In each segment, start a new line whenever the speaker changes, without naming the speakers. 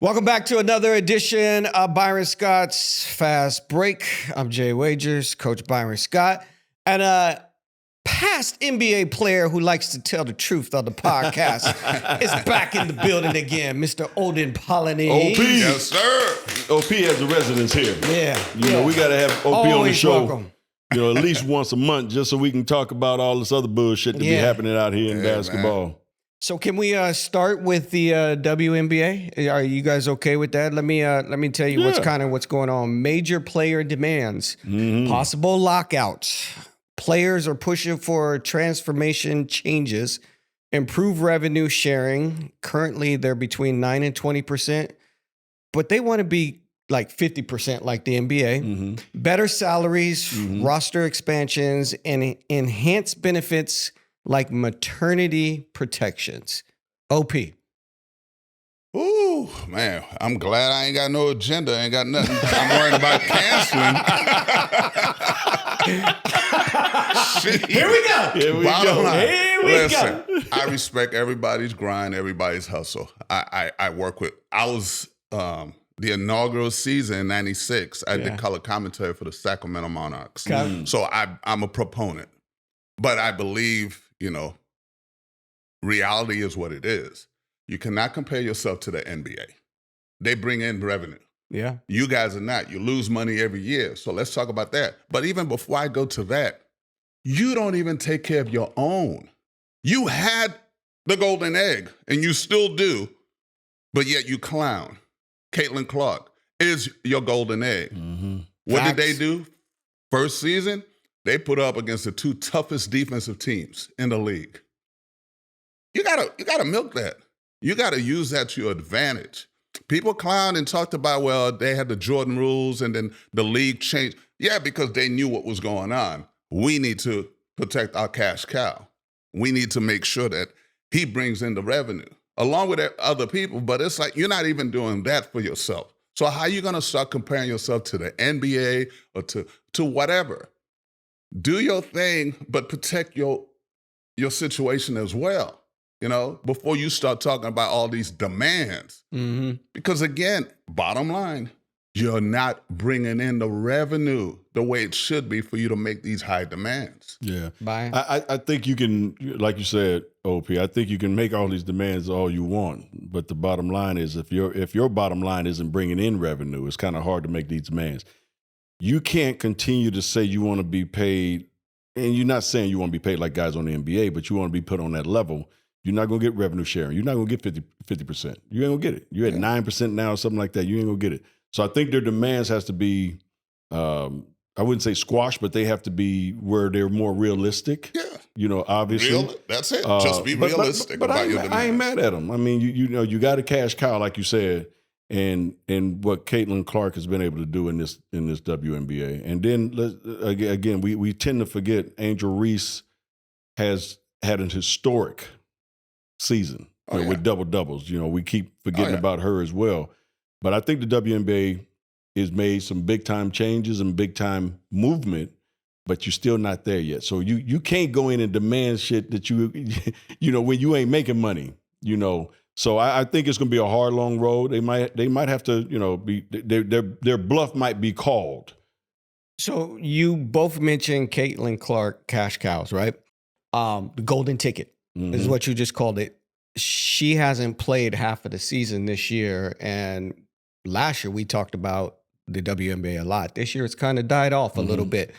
Welcome back to another edition of Byron Scott's Fast Break. I'm Jay Wagers, Coach Byron Scott, and a past NBA player who likes to tell the truth on the podcast is back in the building again, Mr. Olden Polynice.
OP. Yes, sir. OP has a residence here.
Yeah.
You know, we got to have OP
Always
on the show.
welcome.
You know, at least once a month, just so we can talk about all this other bullshit that be happening out here in basketball.
Man. So can we start with the WNBA? Are you guys okay with that? Let me tell you what's going on. Major player demands, possible lockouts. Players are pushing for transformation changes, improve revenue sharing. Currently, they're between 9 and 20%, but they want to be like 50% like the NBA. Better salaries, roster expansions, and enhanced benefits like maternity protections. OP.
Ooh, man, I'm glad I ain't got no agenda. I ain't got nothing I'm worried about canceling.
Here we go.
Here we go.
Listen, I respect everybody's grind, everybody's hustle. I work with, I was the inaugural season in 96. I did color commentary for the Sacramento Monarchs. So I'm a proponent. But I believe, you know, reality is what it is. You cannot compare yourself to the NBA. They bring in revenue.
Yeah.
You guys are not. You lose money every year. So let's talk about that. But even before I go to that, you don't even take care of your own. You had the golden egg, and you still do, but yet you clown. Caitlin Clark is your golden egg. What did they do? First season, they put up against the two toughest defensive teams in the league. You gotta milk that. You gotta use that to your advantage. People clown and talked about, well, they had the Jordan rules and then the league changed. Yeah, because they knew what was going on. We need to protect our cash cow. We need to make sure that he brings in the revenue along with other people. But it's like, you're not even doing that for yourself. So how are you gonna start comparing yourself to the NBA or to whatever? Do your thing, but protect your situation as well, you know, before you start talking about all these demands. Because again, bottom line, you're not bringing in the revenue the way it should be for you to make these high demands.
Yeah. I think you can, like you said, OP, I think you can make all these demands all you want. But the bottom line is if your bottom line isn't bringing in revenue, it's kind of hard to make these demands. You can't continue to say you want to be paid, and you're not saying you want to be paid like guys on the NBA, but you want to be put on that level. You're not going to get revenue sharing. You're not going to get 50%. You ain't going to get it. You're at 9% now or something like that. You ain't going to get it. So I think their demands has to be, I wouldn't say squashed, but they have to be where they're more realistic. Yeah. You know, obviously.
That's it. Just be realistic about your demands.
I ain't mad at them. I mean, you know, you got a cash cow, like you said, and what Caitlin Clark has been able to do in this WNBA. And then again, we tend to forget Angel Reese has had an historic season with double doubles. You know, we keep forgetting about her as well. But I think the WNBA has made some big time changes and big time movement, but you're still not there yet. So you can't go in and demand shit that you know, when you ain't making money, you know. So I think it's going to be a hard, long road. They might have to, you know, their bluff might be called.
So you both mentioned Caitlin Clark cash cows, right? The golden ticket is what you just called it. She hasn't played half of the season this year, and last year we talked about the WNBA a lot. This year it's kind of died off a little bit,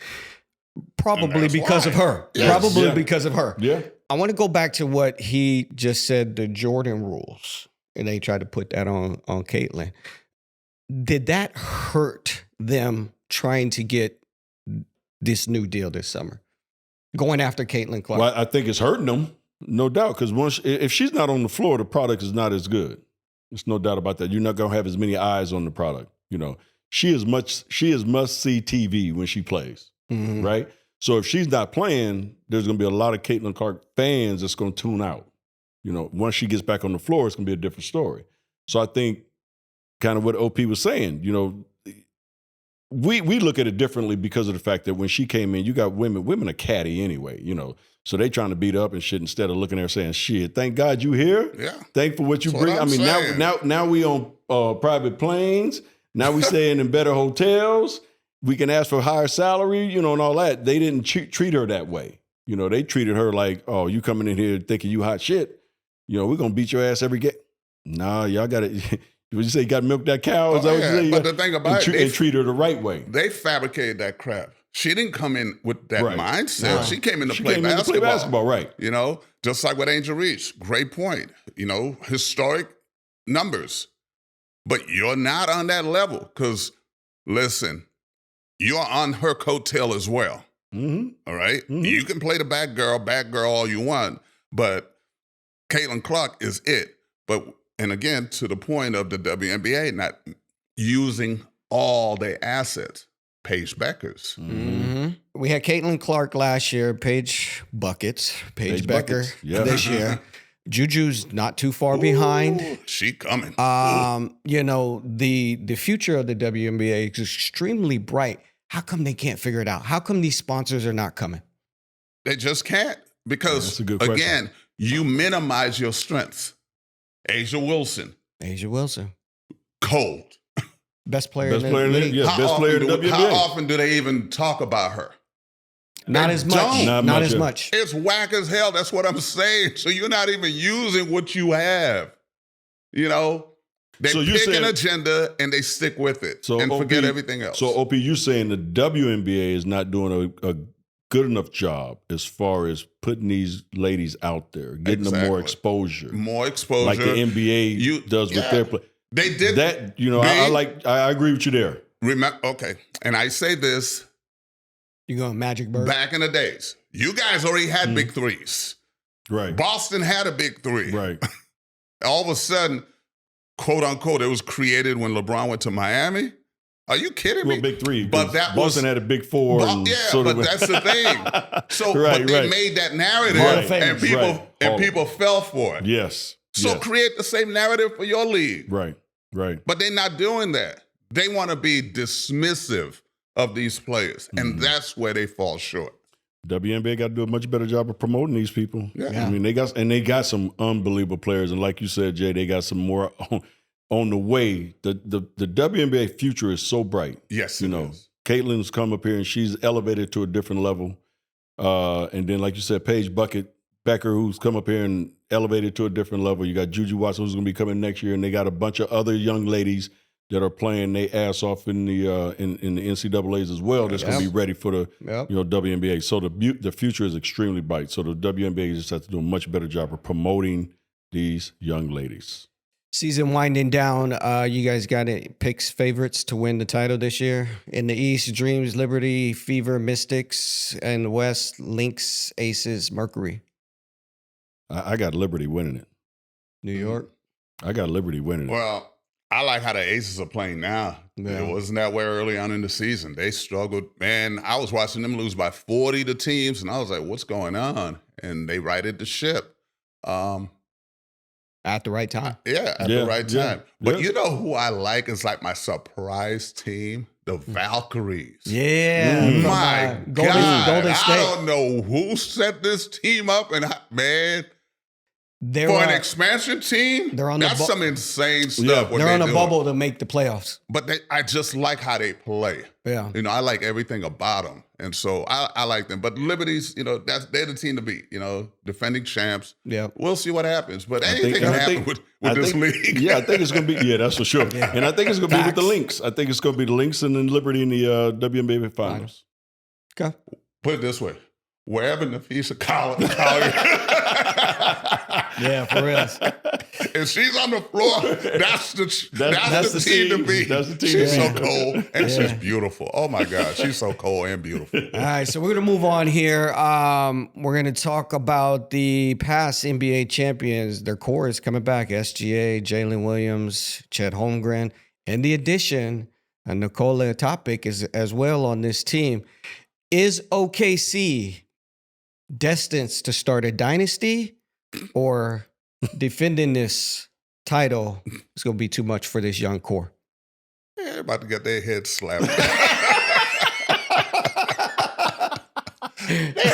probably because of her. Probably because of her. Yeah. I want to go back to what he just said, the Jordan rules, and they tried to put that on Caitlin. Did that hurt them trying to get this new deal this summer, going after Caitlin Clark?
Well, I think it's hurting them, no doubt, because if she's not on the floor, the product is not as good. There's no doubt about that. You're not going to have as many eyes on the product. You know, she is must-see TV when she plays, right? So if she's not playing, there's going to be a lot of Caitlin Clark fans that's going to tune out. You know, once she gets back on the floor, it's going to be a different story. So I think kind of what OP was saying, you know, we look at it differently because of the fact that when she came in, you got women are catty anyway, you know. So they trying to beat up and shit instead of looking there saying, shit, thank God you here.
Yeah.
Thank for what you bring.
I mean,
now we on private planes. Now we staying in better hotels. We can ask for higher salary, and all that. They didn't treat her that way. They treated her like, oh, you coming in here thinking you hot shit. We're going to beat your ass every game. Nah, y'all got it. Would you say you got to milk that cow? Is that what you say?
But the thing about it,
they treat her the right way.
They fabricated that crap. She didn't come in with that mindset. No. She came in to play
basketball, right.
Just like with Angel Reese. Great point. Historic numbers. But you're not on that level because, listen, you're on her coattail as well.
Mm-hmm.
All right? Mm-hmm. You can play the bad girl all you want, but Caitlin Clark is it. And again, to the point of the WNBA not using all their assets. Paige Beckers.
Mm-hmm. We had Caitlin Clark last year, Paige Becker this year. Juju's not too far behind.
She coming.
The future of the WNBA is extremely bright. How come they can't figure it out? How come these sponsors are not coming?
They just can't. Because, again, you minimize your strengths. Asia Wilson. Cold.
Best player in the league.
Best player in the WNBA.
How often do they even talk about her?
Not as much. Not as much.
It's whack as hell. That's what I'm saying. So you're not even using what you have. They pick an agenda and they stick with it and forget everything else.
So, OP, you're saying the WNBA is not doing a good enough job as far as putting these ladies out there, getting them more exposure. Like the NBA does with their play.
They did
that. I agree with you there.
Okay. And I say this.
You going Magic Bird?
Back in the days, you guys already had big threes.
Right.
Boston had a big three.
Right.
All of a sudden, quote unquote, it was created when LeBron went to Miami. Are you kidding me?
Well, big three.
But
Boston had a big four.
But that's the thing. So, but they made that narrative, and people fell for it.
Yes.
So create the same narrative for your league.
Right.
But they're not doing that. They want to be dismissive of these players, and that's where they fall short.
WNBA got to do a much better job of promoting these people.
Yeah.
I mean, they got some unbelievable players, and like you said, Jay, they got some more on the way. The WNBA future is so bright.
Yes, it is.
Caitlin's come up here and she's elevated to a different level. And then, like you said, Paige Becker, who's come up here and elevated to a different level. You got Juju Watson, who's going to be coming next year, and they got a bunch of other young ladies that are playing their ass off in the NCAAs as well. That's going to be ready for the WNBA. So the future is extremely bright. So the WNBA just has to do a much better job of promoting these young ladies.
Season winding down. You guys got it? Picks favorites to win the title this year? In the East, Dreams, Liberty, Fever, Mystics, and the West, Lynx, Aces, Mercury.
I got Liberty winning it.
New York?
I got Liberty winning it.
Well, I like how the Aces are playing now. Yeah. It wasn't that way early on in the season. They struggled. Man, I was watching them lose by 40 to teams, and I was like, what's going on? And they righted the ship.
At the right time.
At the right time. But you know who I like is like my surprise team? The Valkyries.
Yeah.
My God. Golden State. I don't know who set this team up, and man, for an expansion team, that's some insane stuff.
They're on a bubble to make the playoffs.
But I just like how they play.
Yeah.
I like everything about them. And so I like them. But Liberties, they're the team to beat, defending champs.
Yeah.
We'll see what happens. But anything can happen with this league.
Yeah, I think it's going to be, that's for sure. Yeah. And I think it's going to be with the Lynx. I think it's going to be the Lynx and then Liberty in the WNBA finals.
Okay.
Put it this way. Wherever Nafisa Collier.
Yeah, for real.
If she's on the floor, that's the team to beat.
That's the team.
She's so cold and she's beautiful. Oh my God, she's so cold and beautiful.
All right, so we're gonna move on here. We're gonna talk about the past NBA champions. Their core is coming back. SGA, Jalen Williams, Chet Holmgren, and the addition, Nikola Topic is as well on this team. Is OKC destined to start a dynasty, or defending this title is going to be too much for this young core?
Yeah, they're about to get their head slapped. They're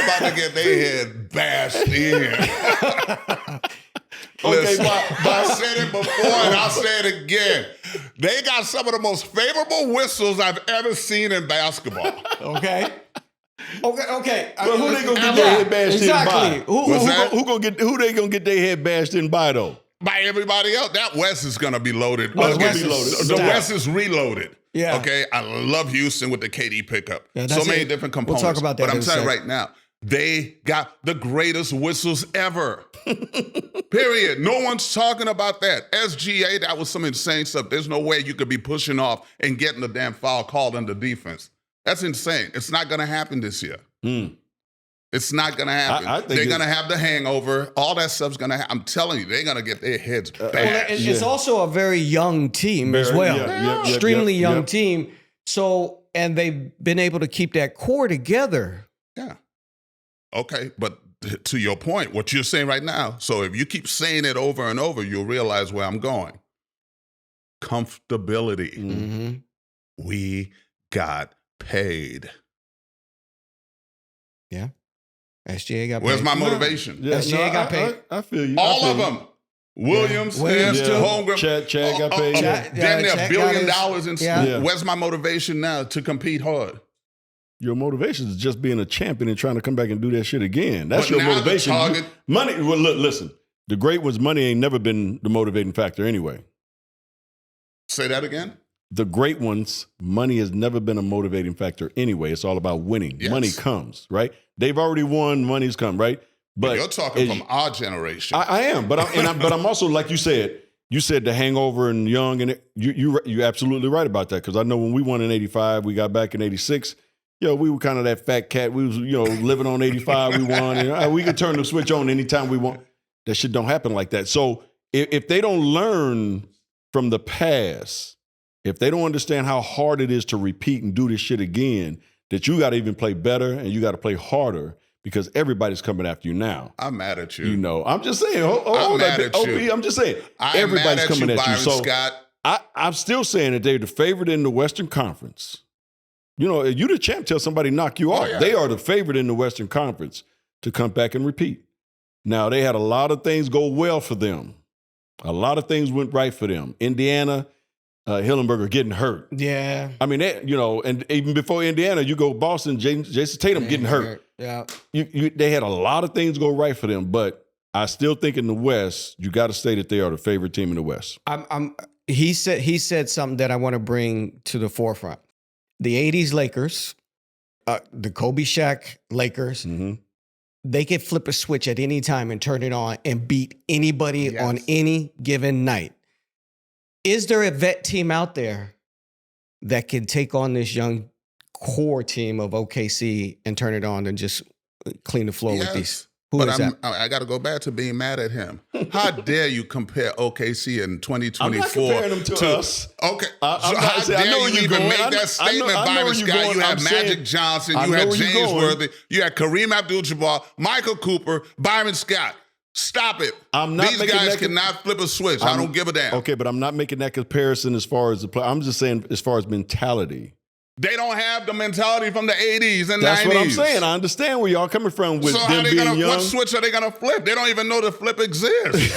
about to get their head bashed in. Listen,
Bob.
I said it before and I'll say it again. They got some of the most favorable whistles I've ever seen in basketball.
Okay. Okay.
But who they gonna get their head bashed
exactly.
in by? Who they gonna get their head bashed in by though?
By everybody else. That West is going to be loaded.
West gonna be loaded.
The West is reloaded.
Yeah.
Okay. I love Houston with the KD pickup.
Yeah,
so many different components.
We'll talk about that.
But I'm telling you right now, they got the greatest whistles ever. Period. No one's talking about that. SGA, that was some insane stuff. There's no way you could be pushing off and getting the damn foul called under defense. That's insane. It's not going to happen this year. It's not going to happen.
I think
they're going to have the hangover. All that stuff's going to happen. I'm telling you, they're going to get their heads bashed.
It's also a very young team as well. Extremely young team. So, and they've been able to keep that core together.
Yeah. Okay, but to your point, what you're saying right now, so if you keep saying it over and over, you'll realize where I'm going. Comfortability.
Mm-hmm.
We got paid.
Yeah. SGA got paid.
Where's my motivation?
SGA got paid.
I feel you.
All of them. Williams, Holmgren.
Chad got paid.
Damn near $1 billion in
Yeah.
Where's my motivation now to compete hard?
Your motivation is just being a champion and trying to come back and do that shit again. That's
But
your
now the
motivation.
target-
Money. Well, look, listen. The great ones, money ain't never been the motivating factor anyway.
Say that again?
The great ones, money has never been a motivating factor anyway. It's all about winning.
Yes.
Money comes, right? They've already won. Money's come, right? But
you're talking from our generation.
I am, but I'm also, like you said the hangover and young, and you're absolutely right about that, because I know when we won in '85, we got back in '86. We were kind of that fat cat. We was, living on 85. We won. And, we could turn the switch on anytime we want. That shit don't happen like that. So if they don't learn from the past, if they don't understand how hard it is to repeat and do this shit again, that you got to even play better and you got to play harder, because everybody's coming after you now.
I'm mad at you.
I'm just saying.
I'm mad at you.
I'm just saying. Everybody's coming at you. So
Scott.
I'm still saying that they're the favorite in the Western Conference. You the champ till somebody knock you off.
Yeah.
They are the favorite in the Western Conference to come back and repeat. Now, they had a lot of things go well for them. A lot of things went right for them. Indiana, Hillenberger getting hurt.
Yeah.
I mean, and even before Indiana, you go Boston, Jason Tatum getting hurt.
Yeah.
They had a lot of things go right for them, but I still think in the West, you got to say that they are the favorite team in the West.
He said something that I want to bring to the forefront. The 80s Lakers, the Kobe Shaq Lakers, they could flip a switch at any time and turn it on and beat anybody on any given night. Is there a vet team out there that can take on this young core team of OKC and turn it on and just clean the floor with these? But
I got to go back to being mad at him. How dare you compare OKC in 2024?
I'm not comparing them to us.
Okay.
How dare
you even make that statement, Byron Scott? You had Magic Johnson, you had James Worthy, you had Kareem Abdul-Jabbar, Michael Cooper, Byron Scott. Stop it. These guys cannot flip a switch. I don't give a damn.
Okay, but I'm not making that comparison as far as the play. I'm just saying as far as mentality.
They don't have the mentality from the 80s and 90s.
That's what I'm saying. I understand where y'all coming from with them being young.
What switch are they going to flip? They don't even know the flip exists.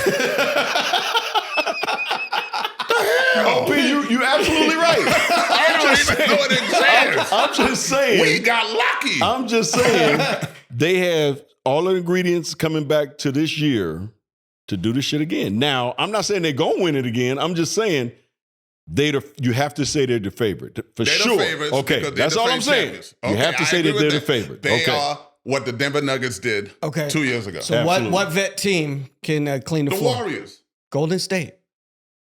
Oh, P, you absolutely right.
I don't even know it exists.
I'm just saying.
We got lucky.
I'm just saying they have all the ingredients coming back to this year to do this shit again. Now, I'm not saying they're going to win it again. I'm just saying you have to say they're the favorite. For
they're
sure.
The favorites,
okay, that's all I'm saying.
Okay,
you have to say that they're the favorite.
They are what the Denver Nuggets did 2 years ago.
So what vet team can clean the floor?
The Warriors.
Golden State.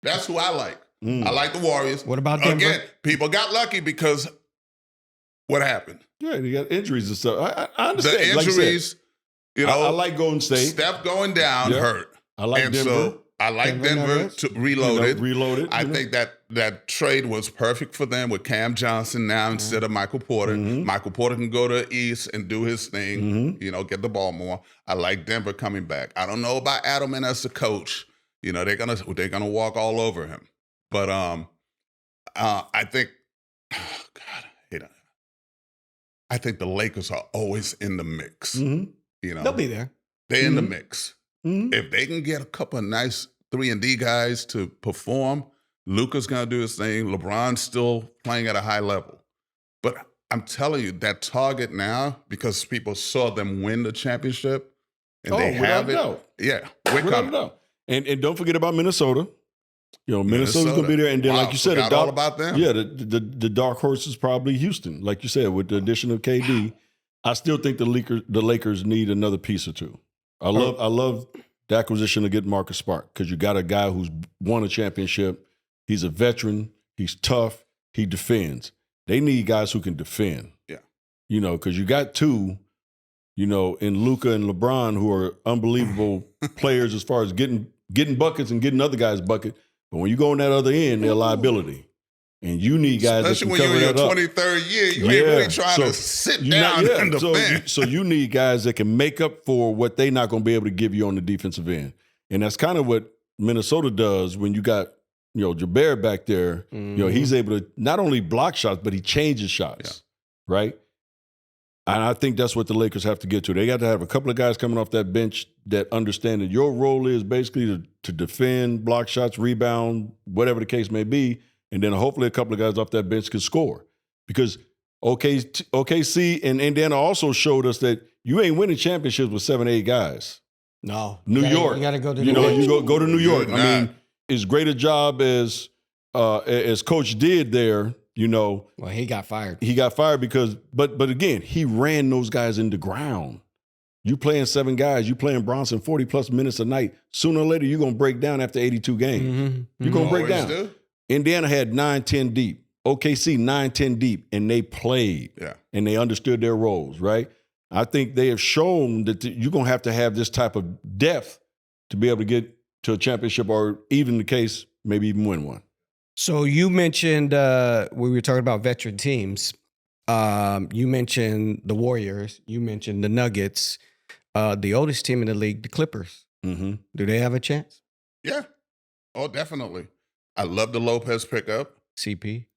That's who I like. I like the Warriors.
What about Denver?
Again, people got lucky because what happened?
Yeah, they got injuries and stuff. I understand.
The injuries,
like I like Golden State.
Steph going down hurt.
I like Denver.
So I like Denver to reload it. I
know.
think that trade was perfect for them with Cam Johnson now instead of Michael Porter. Michael Porter can go to the East and do his thing, get the ball more. I like Denver coming back. I don't know about Adelman as the coach. They're gonna walk all over him. But I think, I think the Lakers are always in the mix.
They'll be there.
They're in the mix. If they can get a couple of nice 3-and-D guys to perform, Luka's going to do his thing. LeBron's still playing at a high level. But I'm telling you, that target now, because people saw them win the championship, and they have it.
Doubt.
Yeah, we're coming.
And don't forget about Minnesota. Minnesota's going to be there. And then, like you said,
all about them.
Yeah, the dark horse is probably Houston. Like you said, with the addition of KD, I still think the Lakers need another piece or two. I love the acquisition to get Marcus Smart, because you got a guy who's won a championship. He's a veteran. He's tough. He defends. They need guys who can defend.
Yeah.
Because you got two, in Luka and LeBron, who are unbelievable players as far as getting buckets and getting other guys bucket. But when you go on that other end, they're a liability. And you need guys that can cover that up.
Especially when you're in your 23rd year, you ain't really trying to sit down and defend.
So you need guys that can make up for what they're not going to be able to give you on the defensive end. And that's kind of what Minnesota does when you got, Jabari back there. He's able to not only block shots, but he changes shots, right? And I think that's what the Lakers have to get to. They got to have a couple of guys coming off that bench that understand that your role is basically to defend, block shots, rebound, whatever the case may be. And then hopefully a couple of guys off that bench can score. Because OKC and Indiana also showed us that you ain't winning championships with 7, 8 guys.
No.
New York.
You got to go to New York.
You go to New York. I mean, as great a job as Coach did there,
Well, he got fired.
He got fired because, but again, he ran those guys into ground. You playing 7 guys, you playing Bronson 40-plus minutes a night. Sooner or later, you're going to break down after 82 games. You're going to break down.
Do.
Indiana had 9, 10 deep. OKC 9, 10 deep, and they played.
Yeah.
And they understood their roles, right? I think they have shown that you're going to have this type of depth to be able to get to a championship, or even the case, maybe even win one.
So you mentioned, we were talking about veteran teams. You mentioned the Warriors. You mentioned the Nuggets. The oldest team in the league, the Clippers.
Mm-hmm.
Do they have a chance?
Yeah. Oh, definitely. I love the Lopez pickup.
CP,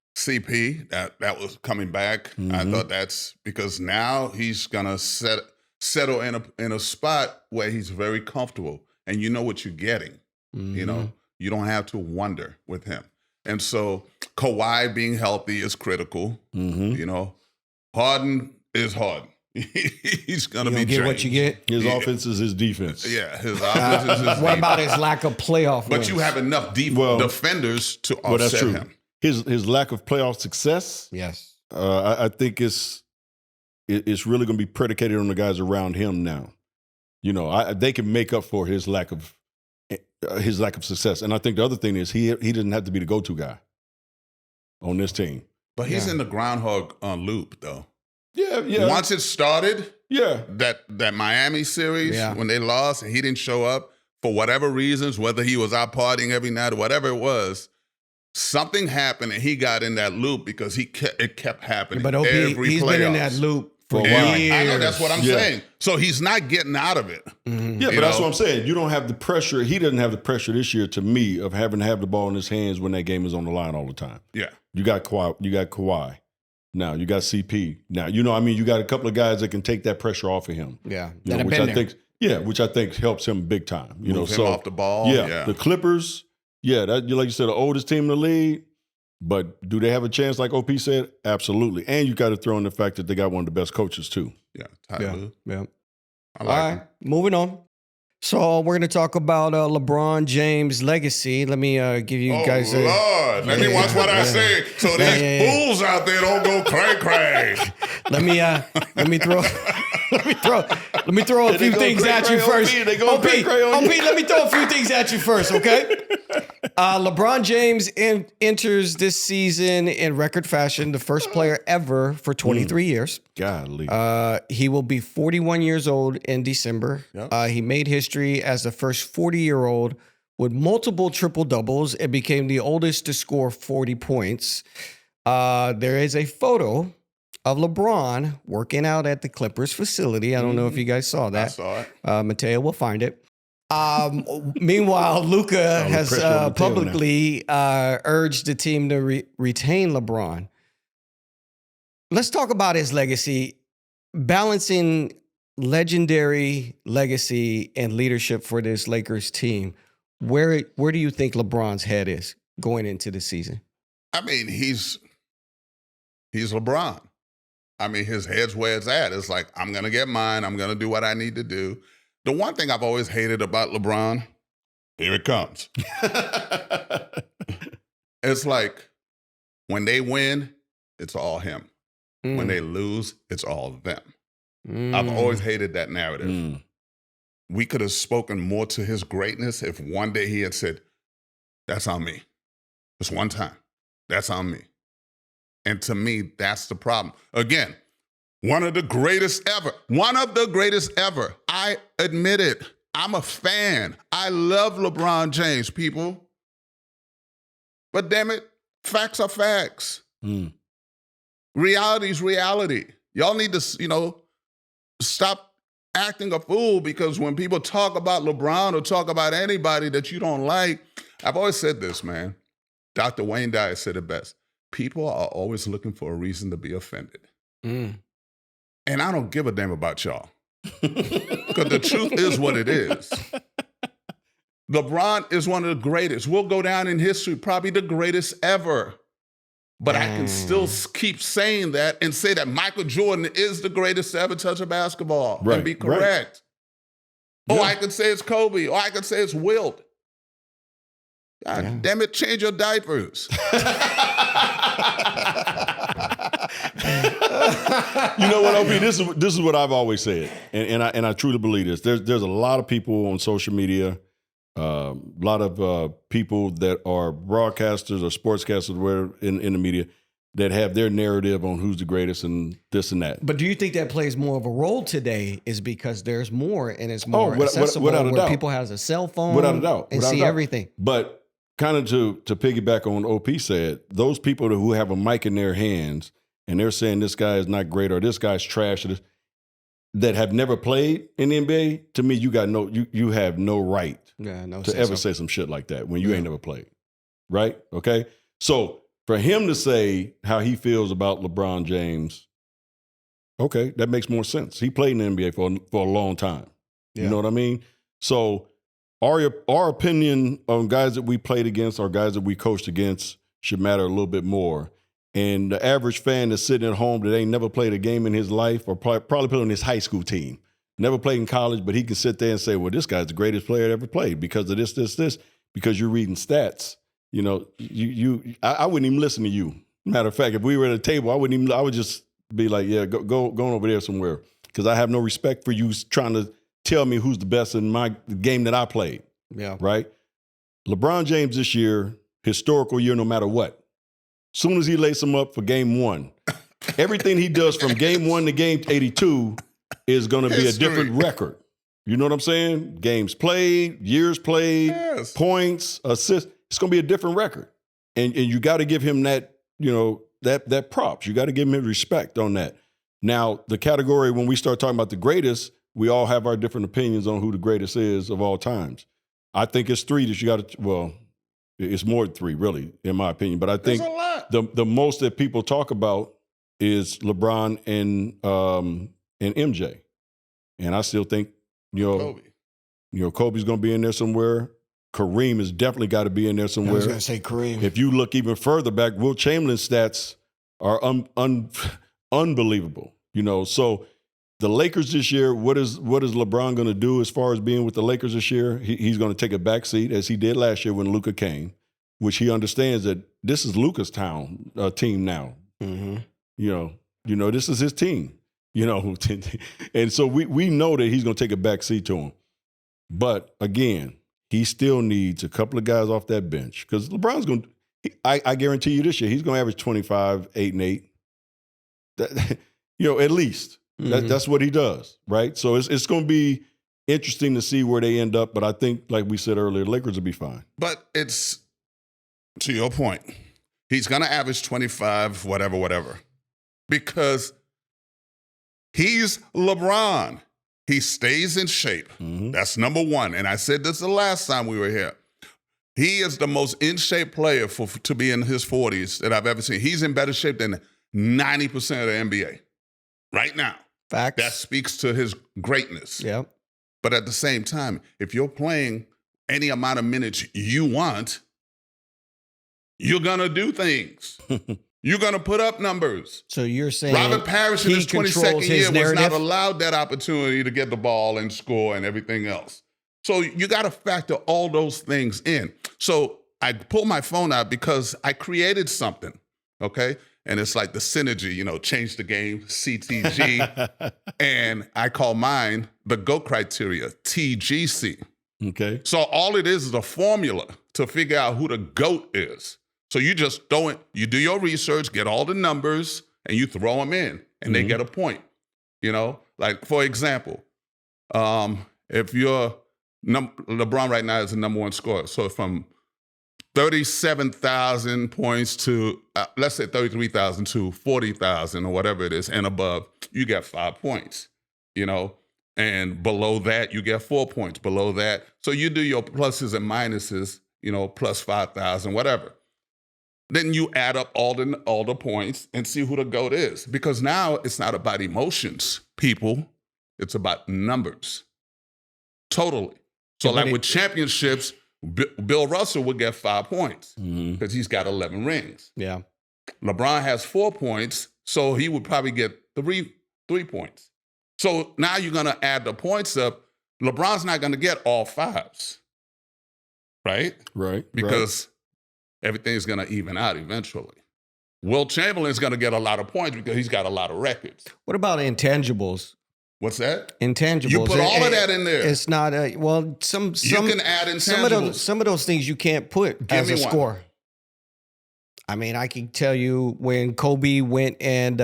that was coming back.
Mm-hmm.
I thought that's because now he's gonna settle in a spot where he's very comfortable, and you know what you're getting.
Mm-hmm.
You don't have to wonder with him. And so Kawhi being healthy is critical.
Mm-hmm.
Harden is Harden. He's gonna be
get what you get.
His offense is his defense.
Yeah, his offense is his defense.
What about his lack of playoff
But
wins?
you have enough defenders to offset
that's true.
him.
His lack of playoff success.
Yes.
I think it's really going to be predicated on the guys around him now. They can make up for his lack of success. And I think the other thing is he doesn't have to be the go-to guy on this team.
But he's in the groundhog loop, though.
Yeah.
Once it started,
Yeah.
that Miami series, when they lost and he didn't show up for whatever reasons, whether he was out partying every night or whatever it was, something happened and he got in that loop because it kept happening.
But OP,
every
he's
playoffs.
been in that loop for
And
years.
I know that's what I'm saying. So he's not getting out of it.
Mm-hmm.
Yeah, but that's what I'm saying. You don't have the pressure. He doesn't have the pressure this year, to me, of having to have the ball in his hands when that game is on the line all the time.
Yeah.
You got Kawhi. Now you got CP. Now you got a couple of guys that can take that pressure off of him.
Yeah,
which I think helps him big time.
Move him off the ball.
Yeah, the Clippers. Yeah, that like you said, the oldest team in the league. But do they have a chance? Like OP said, absolutely. And you got to throw in the fact that they got one of the best coaches too.
Yeah,
yeah.
I like him.
Moving on. So we're going to talk about LeBron James' legacy. Let me give you guys.
Lord, let me watch what I say, so these fools out there don't go cray cray.
Let me throw a few things at you first. OP, let me throw a few things at you first, okay? LeBron James enters this season in record fashion, the first player ever for 23 years.
Golly.
He will be 41 years old in December. Yep. He made history as the first 40-year-old with multiple triple-doubles and became the oldest to score 40 points. There is a photo of LeBron working out at the Clippers facility. I don't know if you guys saw that.
I saw it.
Mateo will find it. Meanwhile, Luka has publicly urged the team to retain LeBron. Let's talk about his legacy, balancing legendary legacy and leadership for this Lakers team, where do you think LeBron's head is going into the season?
I mean, he's LeBron. I mean, his head's where it's at. It's like, I'm going to get mine. I'm going to do what I need to do. The one thing I've always hated about LeBron, here it comes. It's like, when they win, it's all him. When they lose, it's all them. I've always hated that narrative. We could have spoken more to his greatness if one day he had said, that's on me. Just one time. That's on me. And to me, that's the problem. Again, one of the greatest ever. One of the greatest ever. I admit it. I'm a fan. I love LeBron James, people. But damn it, facts are facts. Reality's reality. Y'all need to, stop acting a fool, because when people talk about LeBron or talk about anybody that you don't like, I've always said this, man. Dr. Wayne Dyer said it best. People are always looking for a reason to be offended. And I don't give a damn about y'all. Because the truth is what it is. LeBron is one of the greatest. We'll go down in history, probably the greatest ever. But I can still keep saying that and say that Michael Jordan is the greatest to ever touch a basketball and be correct. Or I can say it's Kobe, or I can say it's Wilt. God damn it, change your diapers.
You know what, OP? This is what I've always said, and I truly believe this. There's a lot of people on social media, a lot of people that are broadcasters or sportscasters, whatever, in the media, that have their narrative on who's the greatest and this and that.
But do you think that plays more of a role today is because there's more and it's more accessible
without a
where
doubt.
people have a cell phone
Without a doubt.
and
Without
see
a doubt.
everything?
But kind of to piggyback on what OP said, those people who have a mic in their hands and they're saying this guy is not great or this guy's trash, that have never played in the NBA, to me, you have no right to ever say some shit like that when you ain't never played, right? Okay? So for him to say how he feels about LeBron James, okay, that makes more sense. He played in the NBA for a long time. Yeah. You know what I mean? So our opinion on guys that we played against or guys that we coached against should matter a little bit more. And the average fan that's sitting at home that ain't never played a game in his life or probably played on his high school team, never played in college, but he can sit there and say, well, this guy's the greatest player that ever played because of this, because you're reading stats. I wouldn't even listen to you. Matter of fact, if we were at a table, I would just be like, yeah, go over there somewhere, because I have no respect for you trying to tell me who's the best in my game that I played. Yeah. Right? LeBron James this year, historical year no matter what. Soon as he lays him up for game one, everything he does from game 1 to game 82 is going to be a different record. You know what I'm saying? Games played, years played, points, assists. It's going to be a different record. And you got to give him that, that props. You got to give him respect on that. Now, the category, when we start talking about the greatest, we all have our different opinions on who the greatest is of all times. I think it's 3 that you got to, well, it's more than 3, really, in my opinion. But I think the most that people talk about is LeBron and MJ. And I still think, Kobe's going to be in there somewhere. Kareem has definitely got to be in there somewhere.
I was going to say Kareem.
If you look even further back, Wilt Chamberlain's stats are unbelievable. So the Lakers this year, what is LeBron going to do as far as being with the Lakers this year? He's going to take a back seat, as he did last year when Luka came, which he understands that this is Luka's team now. Mm-hmm. This is his team. And so we know that he's going to take a back seat to him. But again, he still needs a couple of guys off that bench, because LeBron's going to. I guarantee you this year he's going to average 25, 8 and 8. At least. Mm-hmm. That's what he does, right? So it's going to be interesting to see where they end up. But I think, like we said earlier, the Lakers will be fine.
But it's, to your point, he's going to average 25, whatever, because he's LeBron. He stays in shape. Mm-hmm. That's number one. And I said this the last time we were here. He is the most in-shape player to be in his 40s that I've ever seen. He's in better shape than 90% of the NBA right now.
Facts.
That speaks to his greatness.
Yeah.
But at the same time, if you're playing any amount of minutes you want, you're going to do things. You're going to put up numbers.
So you're saying
Robert Parrish in his 22nd year was not allowed that opportunity to get the ball and score and everything else. So you got to factor all those things in. So I pulled my phone out because I created something, okay? And it's like the synergy, change the game, CTG. And I call mine the GOAT criteria, TGC.
Okay.
So all it is a formula to figure out who the GOAT is. So you just you do your research, get all the numbers, and you throw them in, and they get a point. Like, for example, if you're LeBron right now is the number one scorer. So from 37,000 points to, let's say 33,000 to 40,000 or whatever it is and above, you get 5 points, and below that, you get 4 points. Below that, so you do your pluses and minuses, plus 5,000, whatever. Then you add up all the points and see who the GOAT is. Because now it's not about emotions, people. It's about numbers. Totally. So like with championships, Bill Russell would get 5 points because he's got 11 rings.
Yeah.
LeBron has 4 points, so he would probably get 3 points. So now you're going to add the points up. LeBron's not going to get all 5s, right?
Right.
Because everything's going to even out eventually. Will Chamberlain's going to get a lot of points because he's got a lot of records.
What about intangibles?
What's that?
Intangibles.
You put all of that in there.
It's not some
you can add intangibles.
Some of those things you can't put as a score. I mean, I can tell you when Kobe went and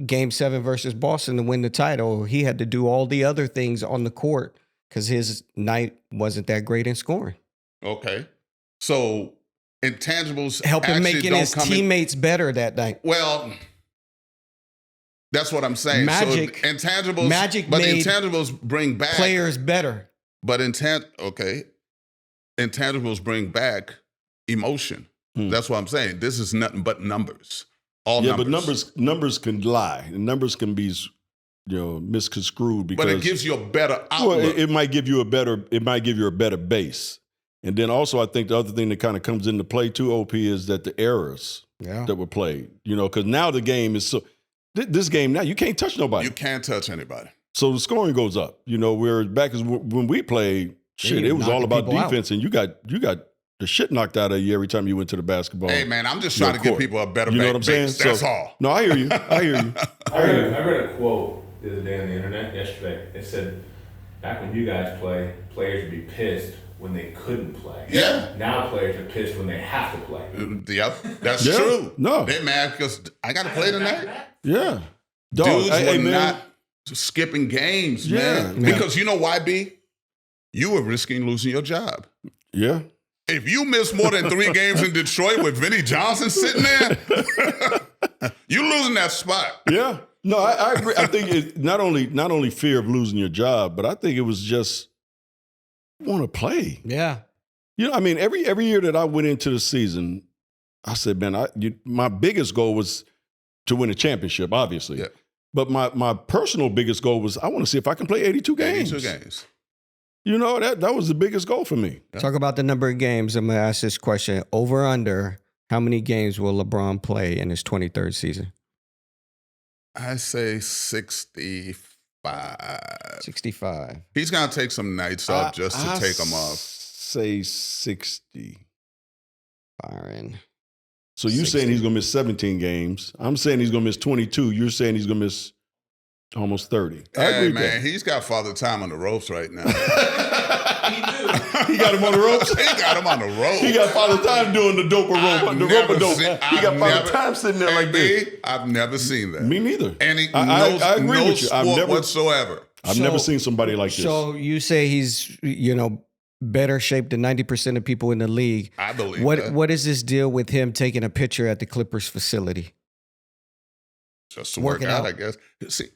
Game 7 versus Boston to win the title, he had to do all the other things on the court because his night wasn't that great in scoring.
Okay. So intangibles
helping making his teammates better that night.
Well, that's what I'm saying.
Magic.
So intangibles, but intangibles bring back
players better.
But intangibles bring back emotion. That's what I'm saying. This is nothing but numbers. All numbers.
But numbers can lie. And numbers can be, misconstrued because.
But it gives you a better outlook.
Well, it might give you a better base. And then also, I think the other thing that kind of comes into play too, OP, is that the errors that were played. Because now the game is so. This game now, you can't touch nobody.
You can't touch anybody.
So the scoring goes up. Where back when we played, it was all about defense, and you got the shit knocked out of you every time you went to the basketball.
Hey man, I'm just trying to give people a better
base. You know what I'm saying?
That's all.
No, I hear you.
I read a quote the other day on the internet yesterday. It said, back when you guys play, players would be pissed when they couldn't play.
Yeah.
Now players are pissed when they have to play.
Yep, that's true.
No.
They're mad because I got to play tonight.
Yeah.
Dudes were not skipping games, man. Because you know why, B? You were risking losing your job.
Yeah.
If you miss more than 3 games in Detroit with Vinnie Johnson sitting there, you losing that spot.
Yeah. No, I agree. I think it's not only fear of losing your job, but I think it was just want to play.
Yeah.
Every year that I went into the season, I said, man, my biggest goal was to win a championship, obviously.
Yeah.
But my personal biggest goal was I want to see if I can play 82 games.
82 games.
That was the biggest goal for me.
Talk about the number of games. I'm going to ask this question. Over under, how many games will LeBron play in his 23rd season?
I say 65.
65.
He's going to take some nights off just to take them off.
Say 60.
Byron.
So you're saying he's going to miss 17 games. I'm saying he's going to miss 22. You're saying he's going to miss almost 30. I agree with that.
He's got Father Time on the ropes right now.
He got him on the ropes?
He got him on the ropes.
He got Father Time doing the dope rope. The rope dope. He got Father Time sitting there like this.
I've never seen that.
Me neither.
And
I agree with you.
Whatsoever.
I've never seen somebody like this.
So you say he's, better shape than 90% of people in the league.
I believe that.
What is this deal with him taking a picture at the Clippers facility?
Just to work out, I guess. See,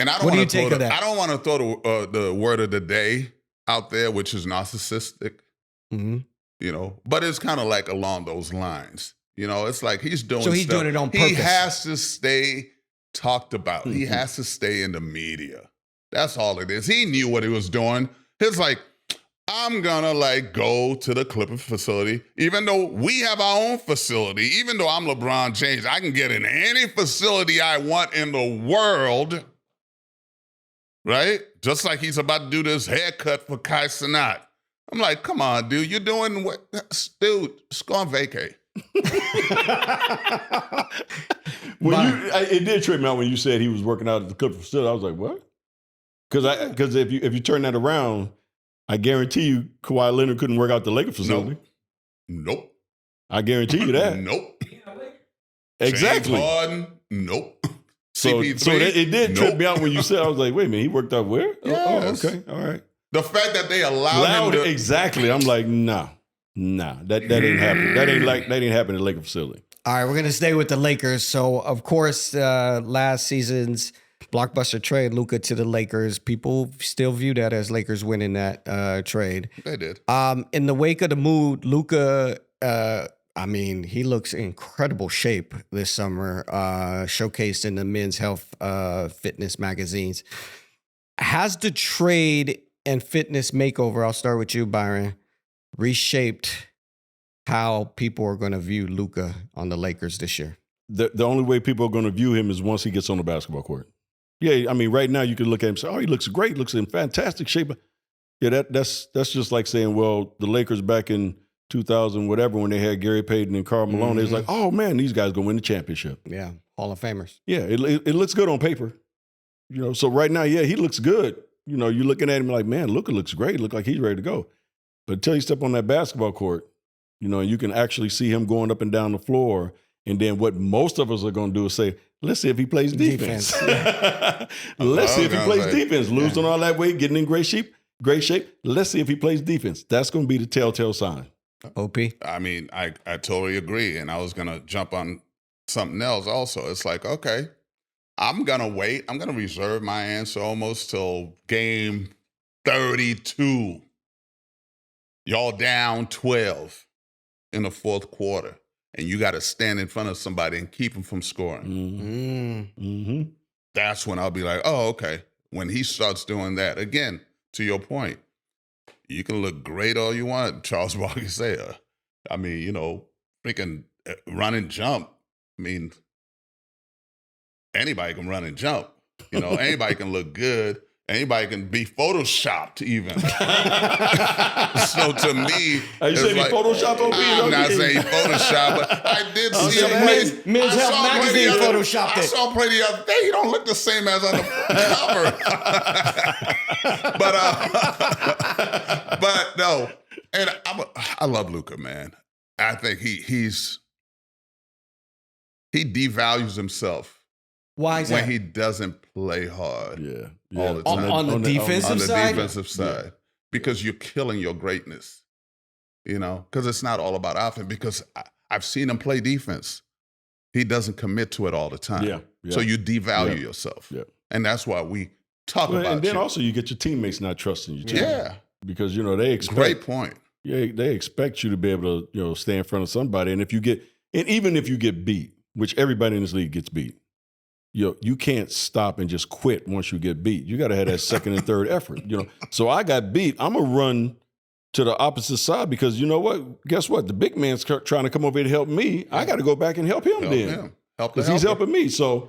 and I don't
what do you
want to
take
throw
of that?
I don't want to throw the word of the day out there, which is narcissistic.
Mm-hmm.
But it's kind of like along those lines. It's like he's doing.
So he's doing it on purpose.
He has to stay talked about. He has to stay in the media. That's all it is. He knew what he was doing. He's like, I'm gonna go to the Clipper facility, even though we have our own facility, even though I'm LeBron James, I can get in any facility I want in the world, right? Just like he's about to do this haircut for Kai Cenat. I'm like, come on, dude, you're doing what? Dude, just go on vacay.
It did trip me out when you said he was working out at the Clipper facility. I was like, what? Because if you turn that around, I guarantee you Kawhi Leonard couldn't work out the Lakers facility.
Nope.
I guarantee you that.
Nope.
Exactly.
James Harden, nope.
So it did trip me out when you said, I was like, wait a minute, he worked out where?
Yes.
Oh, okay, all right.
The fact that they allowed him to...
Exactly. I'm like, nah, that ain't happening. That ain't happening at the Lakers facility.
All right, we're going to stay with the Lakers. So, of course, last season's blockbuster trade, Luka to the Lakers, people still view that as Lakers winning that trade.
They did.
In the wake of the move, Luka, he looks in incredible shape this summer, showcased in the Men's Health Fitness magazines. Has the trade and fitness makeover, I'll start with you, Byron, reshaped how people are going to view Luka on the Lakers this year?
The only way people are going to view him is once he gets on the basketball court. Yeah, I mean, right now you can look at him and say, oh, he looks great, looks in fantastic shape. Yeah, that's just like saying, well, the Lakers back in 2000, whatever, when they had Gary Payton and Karl Malone, it's like, oh, man, these guys going to win the championship.
Yeah, Hall of Famers.
Yeah, it looks good on paper. So right now, yeah, he looks good. You're looking at him like, man, Luka looks great. Look like he's ready to go. But until you step on that basketball court, you can actually see him going up and down the floor. And then what most of us are going to do is say, let's see if he plays defense. Let's see if he plays defense. Losing all that weight, getting in great shape. Let's see if he plays defense. That's going to be the telltale sign.
OP?
I mean, I totally agree. And I was going to jump on something else also. It's like, okay, I'm going to wait. I'm going to reserve my answer almost till game 32. Y'all down 12 in the fourth quarter. And you got to stand in front of somebody and keep them from scoring.
Mm-hmm.
That's when I'll be like, oh, okay. When he starts doing that, again, to your point, you can look great all you want, Charles Barkley said. Freaking run and jump. I mean, anybody can run and jump. Anybody can look good. Anybody can be photoshopped even. So to me,
are you saying he photoshopped OP?
I'm not saying he photoshopped, but I did see him play.
Men's Health magazine photoshopped it.
I saw him play the other day. He don't look the same as on the cover. But no, and I love Luka, man. I think he devalues himself.
Why is
when
that?
he doesn't play hard?
Yeah.
All the time.
On the defensive side?
Defensive side. Because you're killing your greatness. Because it's not all about offense. Because I've seen him play defense. He doesn't commit to it all the time.
Yeah.
So you devalue yourself.
Yeah.
And that's why we talk about it.
And then also you get your teammates not trusting you too.
Yeah.
Because, they expect.
Great point.
Yeah, they expect you to be able to, stay in front of somebody. And even if you get beat, which everybody in this league gets beat, you can't stop and just quit once you get beat. You got to have that second and third effort. So I got beat. I'm gonna run to the opposite side because you know what? Guess what? The big man's trying to come over here to help me. I got to go back and help him because he's helping me. So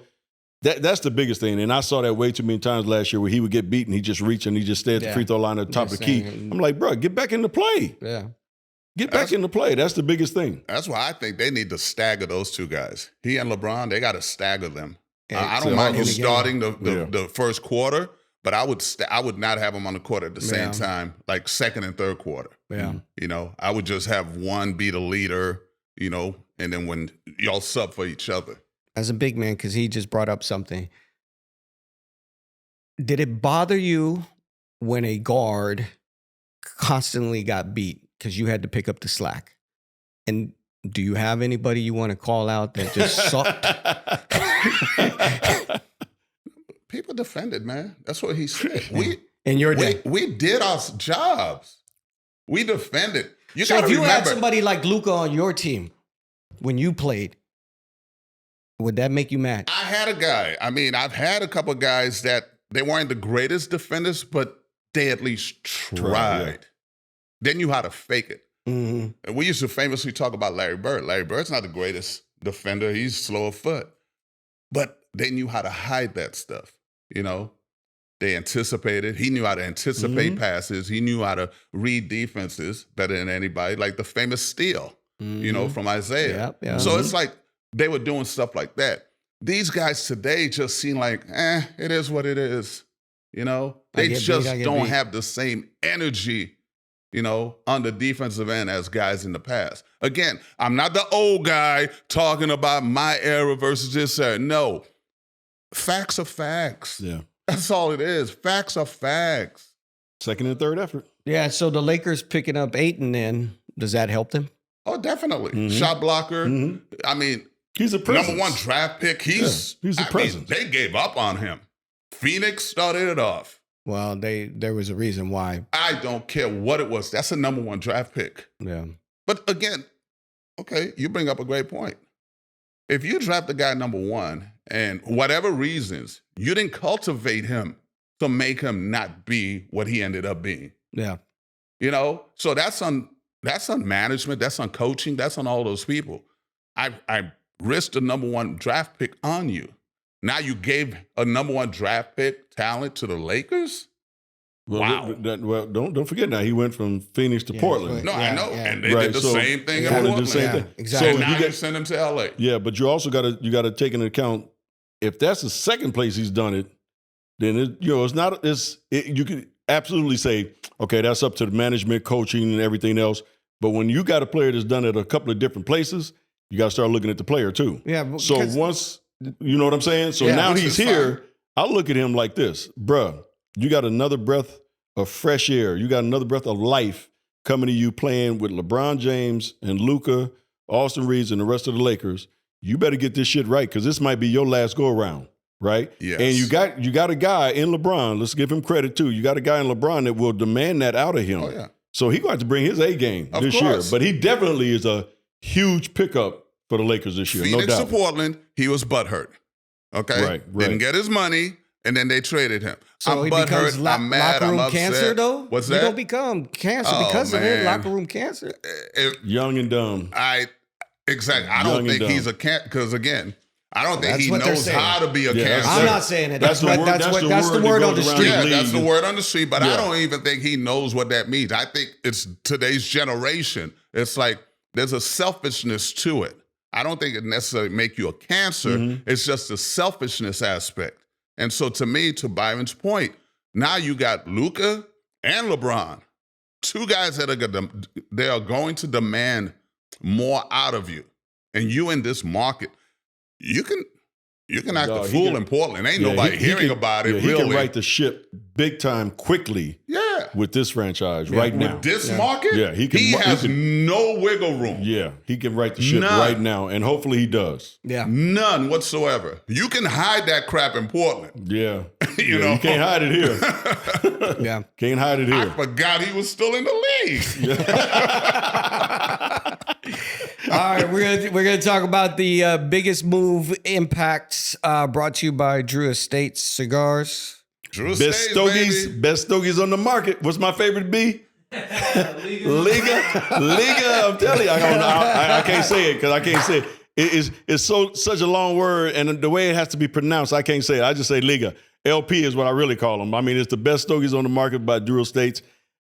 that's the biggest thing. And I saw that way too many times last year where he would get beat and he just reach and he just stay at the free throw line at the top of the key. I'm like, bro, get back into play.
Yeah.
Get back into play. That's the biggest thing.
That's why I think they need to stagger those two guys. He and LeBron, they got to stagger them. I
So
don't mind you
again.
starting the first quarter, but I would not have them on the court at the same time, like second and third quarter.
Yeah.
I would just have one be the leader, and then when y'all sub for each other.
As a big man, because he just brought up something. Did it bother you when a guard constantly got beat because you had to pick up the slack? And do you have anybody you want to call out that just sucked?
People defended, man. That's what he said.
In your day.
We did our jobs. We defended.
So if you had somebody like Luka on your team when you played, Would that make you mad?
I had a guy. I mean, I've had a couple guys that they weren't the greatest defenders, but they at least tried.
Yeah.
They knew how to fake it.
Mm-hmm.
And we used to famously talk about Larry Bird. Larry Bird's not the greatest defender. He's slow of foot. But they knew how to hide that stuff, you know? They anticipated. He knew how to anticipate passes. He knew how to read defenses better than anybody, like the famous steal, you know, from Isaiah.
Yep.
So it's like they were doing stuff like that. These guys today just seem like, it is what it is. You know, they just don't have the same energy, you know, on the defensive end as guys in the past. Again, I'm not the old guy talking about my era versus this era. No, facts are facts.
Yeah.
That's all it is. Facts are facts.
Second and third effort.
Yeah, so the Lakers picking up Ayton then, does that help them?
Oh, definitely. Shot blocker. I mean,
he's a presence.
number 1 draft pick. He's
a presence.
They gave up on him. Phoenix started it off.
Well, there was a reason why.
I don't care what it was. That's a number 1 draft pick.
Yeah.
But again, okay, you bring up a great point. If you draft the guy number 1 and whatever reasons, you didn't cultivate him to make him not be what he ended up being.
Yeah.
You know? So that's on management, that's on coaching, that's on all those people. I risked a number 1 draft pick on you. Now you gave a number 1 draft pick talent to the Lakers?
Well, wow. Don't forget now, he went from Phoenix to Portland.
No, I know. Yeah. And they did the same thing in
Portland
Portland.
did the same thing.
Exactly.
And now you send him to LA.
Yeah, but you also got to take into account, if that's the second place he's done it, then it's not. You can absolutely say, okay, that's up to the management, coaching, and everything else. But when you got a player that's done it a couple of different places, you got to start looking at the player too.
Yeah.
So once, you know what I'm saying? So now he's here. I look at him like this, bruh. You got another breath of fresh air. You got another breath of life coming to you playing with LeBron James and Luka, Austin Reeves, and the rest of the Lakers. You better get this shit right because this might be your last go around, right?
Yes.
And you got a guy in LeBron. Let's give him credit too. You got a guy in LeBron that will demand that out of him.
Oh, yeah.
So he's going to have to bring his A game this year. But he definitely is a huge pickup for the Lakers this year,
Phoenix
no doubt.
to Portland, he was butthurt. Okay?
Right.
Didn't get his money, and then they traded him.
So
I'm
he
butthurt,
becomes
I'm mad,
locker room
I'm upset.
cancer, though?
What's
You
that?
don't become cancer because of it, locker room cancer.
Young and dumb.
Exactly. I don't think he's a cancer, because again, I don't think he knows how to be a cancer.
I'm not saying it. That's the word on the street.
Yeah, that's the word on the street, but I don't even think he knows what that means. I think it's today's generation. It's like there's a selfishness to it. I don't think it necessarily make you a cancer. It's just a selfishness aspect. And so to me, to Byron's point, now you got Luka and LeBron, 2 guys that they are going to demand more out of you. And you in this market, you can act a fool in Portland. Ain't nobody hearing about it,
he
really.
can right the ship big time quickly with this franchise right now.
With this market, he has no wiggle room.
Yeah, he can right the ship right now, and hopefully he does.
Yeah.
None whatsoever. You can hide that crap in Portland.
Yeah.
you know?
You can't hide it here.
Yeah.
Can't hide it here.
I forgot he was still in the league.
All right, we're gonna talk about the biggest move impacts brought to you by Drew Estates Cigars.
Best stogies on the market. What's my favorite B? Liga. I'm telling you, I can't say it because I can't say it. It's such a long word, and the way it has to be pronounced, I can't say it. I just say Liga. LP is what I really call them. I mean, it's the best stogies on the market by Drew Estates.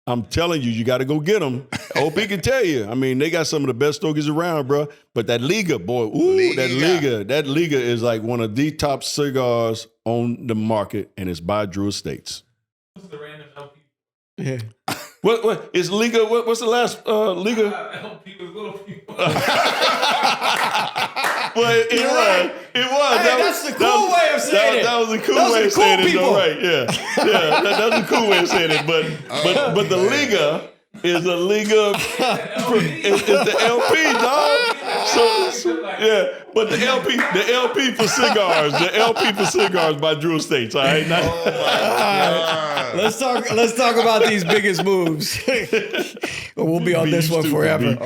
I'm telling you, you got to go get them. OP can tell you. I mean, they got some of the best stogies around, bro. But that Liga, boy, that Liga is like one of the top cigars on the market, and it's by Drew Estates.
What's the random LP?
Yeah.
What is Liga? What's the last Liga?
LP was little people.
Well, it was.
Hey, that's the cool way of saying it.
That was a cool way of saying it, though, right? Yeah. That's a cool way of saying it. But the Liga is a Liga. It's the LP, dog. So yeah. But the LP for cigars, the LP for cigars by Drew Estates. All right.
Let's talk about these biggest moves. We'll be on this one forever.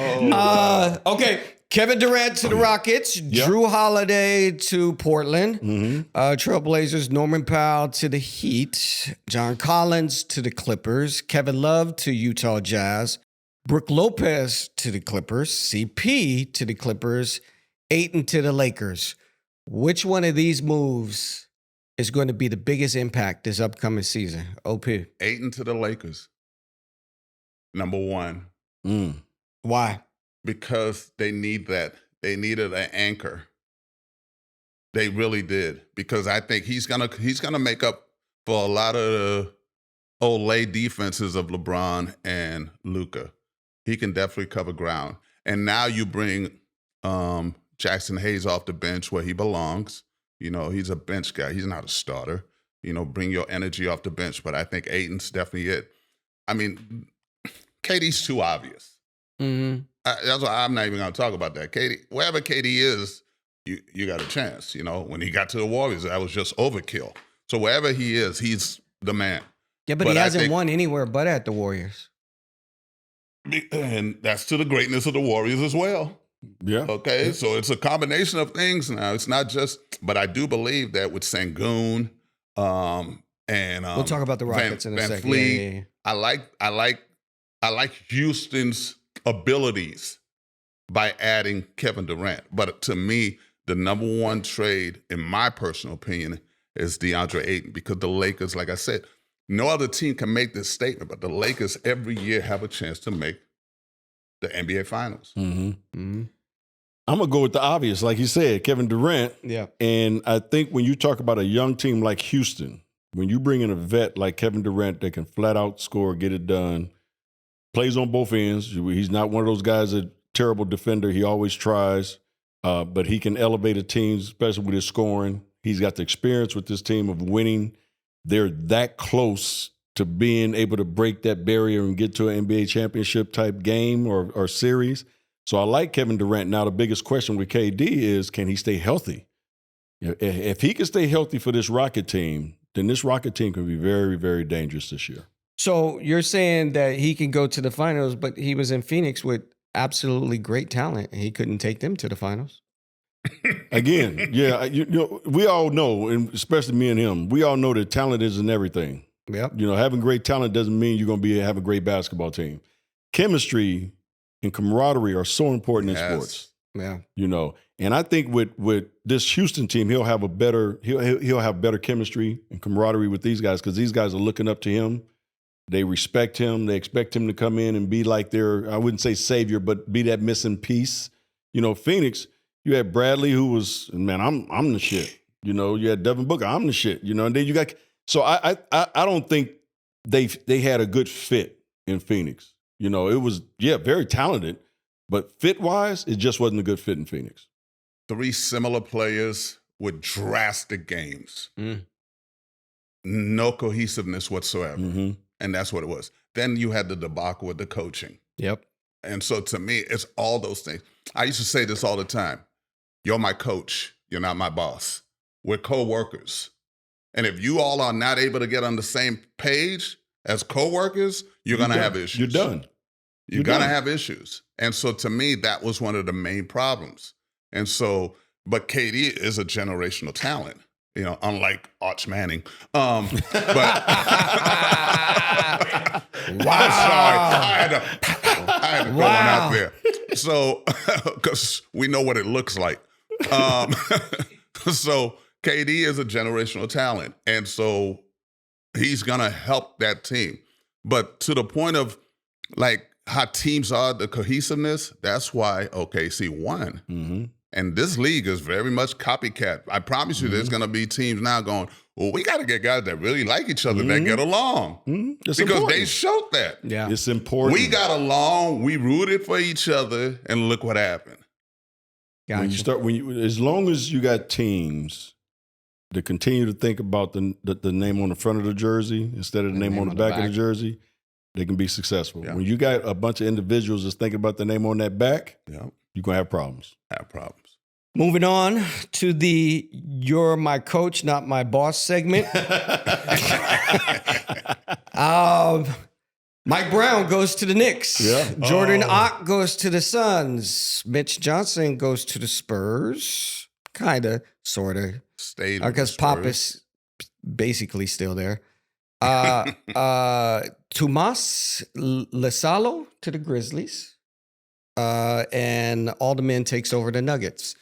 Okay. Kevin Durant to the Rockets, Drew Holiday to Portland, Trailblazers, Norman Powell to the Heat, John Collins to the Clippers, Kevin Love to Utah Jazz, Brook Lopez to the Clippers, CP to the Clippers, Ayton to the Lakers. Which one of these moves is going to be the biggest impact this upcoming season? OP.
Ayton to the Lakers. Number one.
Why?
Because they need that. They needed an anchor. They really did. Because I think he's gonna make up for a lot of the Olay defenses of LeBron and Luka. He can definitely cover ground. And now you bring Jackson Hayes off the bench where he belongs. You know, he's a bench guy. He's not a starter. You know, bring your energy off the bench. But I think Ayton's definitely it. I mean, KD's too obvious. That's why I'm not even going to talk about that. KD, wherever KD is, you got a chance. You know, when he got to the Warriors, that was just overkill. So wherever he is, he's the man.
Yeah, but he hasn't won anywhere but at the Warriors.
And that's to the greatness of the Warriors as well.
Yeah.
Okay, so it's a combination of things now. It's not just, but I do believe that with Sengun and
we'll talk about the Rockets in a second.
Fleet,
Yeah.
I like Houston's abilities by adding Kevin Durant. But to me, the number one trade, in my personal opinion, is DeAndre Ayton, because the Lakers, like I said, no other team can make this statement, but the Lakers every year have a chance to make the NBA Finals.
I'm going to go with the obvious, like you said, Kevin Durant.
Yeah.
And I think when you talk about a young team like Houston, when you bring in a vet like Kevin Durant that can flat out score, get it done, plays on both ends. He's not one of those guys that's a terrible defender. He always tries, but he can elevate a team, especially with his scoring. He's got the experience with this team of winning. They're that close to being able to break that barrier and get to an NBA championship type game or series. So I like Kevin Durant. Now, the biggest question with KD is, can he stay healthy? If he can stay healthy for this Rocket team, then this Rocket team can be very, very dangerous this year.
So you're saying that he can go to the finals, but he was in Phoenix with absolutely great talent, and he couldn't take them to the finals?
Again, yeah, you know, we all know, and especially me and him, we all know that talent isn't everything.
Yep.
You know, having great talent doesn't mean you're going to have a great basketball team. Chemistry and camaraderie are so important in sports.
Yeah.
You know, and I think with this Houston team, he'll have better chemistry and camaraderie with these guys, because these guys are looking up to him. They respect him. They expect him to come in and be like their, I wouldn't say savior, but be that missing piece. You know, Phoenix, you had Bradley, who was, man, I'm the shit. You know, you had Devin Booker, I'm the shit. You know, and then you got, so I don't think they had a good fit in Phoenix. You know, it was, very talented, but fit-wise, it just wasn't a good fit in Phoenix.
3 similar players with drastic games. No cohesiveness whatsoever. And that's what it was. Then you had the debacle with the coaching.
Yep.
And so to me, it's all those things. I used to say this all the time. You're my coach. You're not my boss. We're co-workers. And if you all are not able to get on the same page as co-workers, you're going to have issues.
You're done.
You're going to have issues. And so to me, that was one of the main problems. And so, but KD is a generational talent, you know, unlike Arch Manning. But wow. Sorry. I had to go on out there. So, because we know what it looks like. So KD is a generational talent. And so he's going to help that team. But to the point of like how teams are, the cohesiveness, that's why OKC won. And this league is very much copycat. I promise you there's going to be teams now going, well, we got to get guys that really like each other, that get along. Because important. They showed that.
Yeah.
It's important.
We got along, we rooted for each other, and look what happened.
Gotcha.
As long as you got teams that continue to think about the name on the front of the jersey instead of the name on the back of the jersey, they can be successful. Yeah. When you got a bunch of individuals that's thinking about the name on that back, you're going to have problems.
Moving on to the "You're my coach, not my boss" segment. Mike Brown goes to the Knicks.
Yeah.
Jordan Ott goes to the Suns. Mitch Johnson goes to the Spurs. Kind of, sort of.
Stayed
Because Pop is basically still there. Tomas Lesalo to the Grizzlies. And Alderman takes over the Nuggets.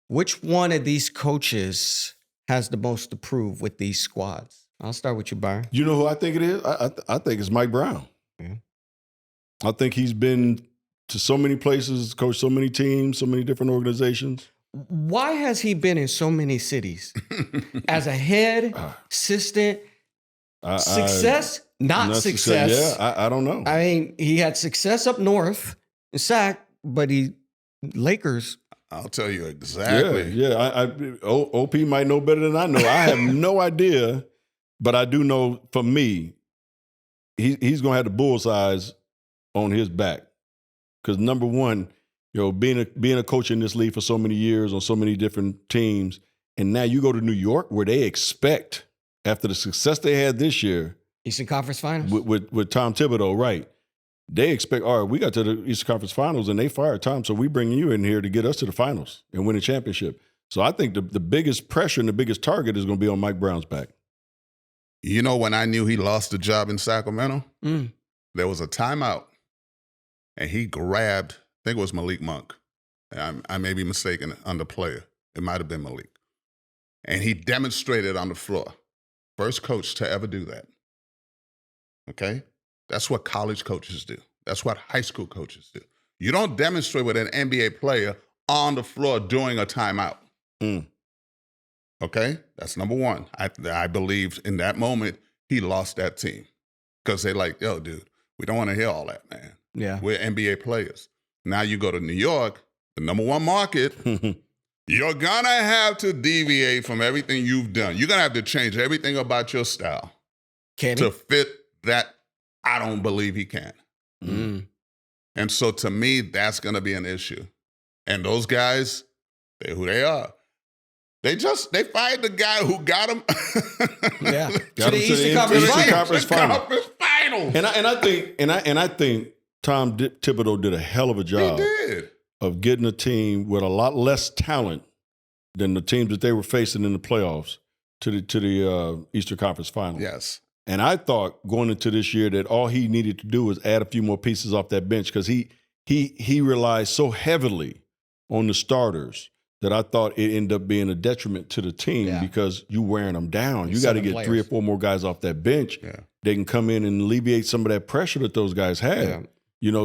Which one of these coaches has the most to prove with these squads? I'll start with you, Byron.
You know who I think it is? I think it's Mike Brown.
Yeah.
I think he's been to so many places, coached so many teams, so many different organizations.
Why has he been in so many cities? As a head, assistant, success, not success.
Yeah, I don't know.
I mean, he had success up north in Sac, but Lakers.
I'll tell you exactly.
Yeah. OP might know better than I know. I have no idea, but I do know for me, he's going to have the bullseyes on his back. Because number one, being a coach in this league for so many years on so many different teams, and now you go to New York where they expect, after the success they had this year,
Eastern Conference Finals
with Tom Thibodeau, right? They expect, all right, we got to the Eastern Conference Finals and they fired Tom, so we bringing you in here to get us to the finals and win a championship. So I think the biggest pressure and the biggest target is going to be on Mike Brown's back.
You know, when I knew he lost the job in Sacramento, there was a timeout, and he grabbed, I think it was Malik Monk. I may be mistaken on the player. It might have been Malik. And he demonstrated on the floor. First coach to ever do that. Okay? That's what college coaches do. That's what high school coaches do. You don't demonstrate with an NBA player on the floor during a timeout. Okay? That's number one. I believe in that moment, he lost that team. Because they're like, yo, dude, we don't want to hear all that, man.
Yeah.
We're NBA players. Now you go to New York, the number one market, you're going to have to deviate from everything you've done. You're going to have to change everything about your style to fit that. I don't believe he can. And so to me, that's going to be an issue. And those guys, they're who they are. They fired the guy who got him.
Yeah,
got
to the Eastern Conference
Finals. And I think Tom Thibodeau did a hell of a job of getting a team with a lot less talent than the teams that they were facing in the playoffs to the Eastern Conference Finals.
Yes.
And I thought going into this year that all he needed to do was add a few more pieces off that bench because he relies so heavily on the starters that I thought it ended up being a detriment to the team because you wearing them down. You got to get 3 or 4 more guys off that bench. Yeah. They can come in and alleviate some of that pressure that those guys had. Yeah.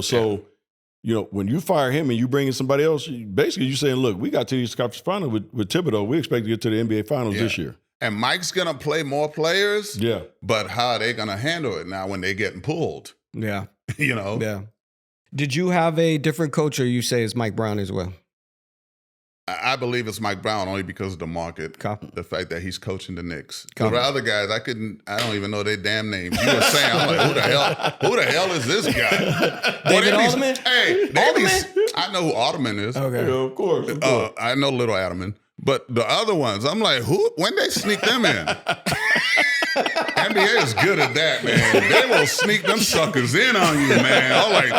When you fire him and you bring in somebody else, basically you're saying, look, we got to the Eastern Conference Final with Thibodeau. We expect to get to the NBA Finals this year.
And Mike's going to play more players.
Yeah.
But how are they going to handle it now when they're getting pulled?
Yeah.
Yeah.
Did you have a different coach or you say it's Mike Brown as well?
I believe it's Mike Brown only because of the market. The fact that he's coaching the Knicks. The other guys, I don't even know their damn names. You were saying, I'm like, who the hell is this guy?
David Alderman?
Hey, I know who Alderman is.
Okay. Yeah, of course.
I know Little Alderman. But the other ones, I'm like, when they sneak them in? NBA is good at that, man. They will sneak them suckers in on you, man. I'm like,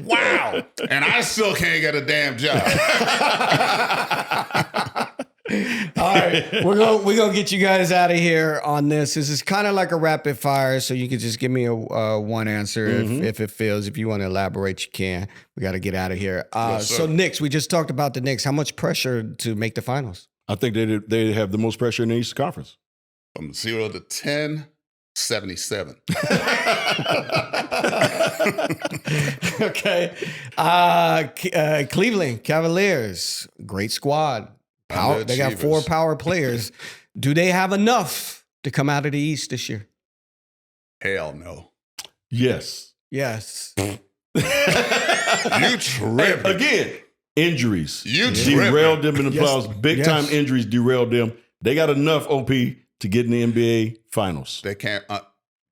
wow. And I still can't get a damn job.
All right, we're gonna get you guys out of here on this. This is kind of like a rapid fire, so you can just give me a one answer if it feels. If you want to elaborate, you can. We got to get out of here. So Knicks, we just talked about the Knicks. How much pressure to make the finals?
I think they have the most pressure in the Eastern Conference.
From 0 to 10, 77.
Okay. Cleveland Cavaliers, great squad. They got 4 power players. Do they have enough to come out of the East this year?
Hell no.
Yes.
Yes.
You tripping.
Again, injuries.
You
derailed them in the playoffs. Big time injuries derailed them. They got enough, OP, to get in the NBA Finals.
They can't.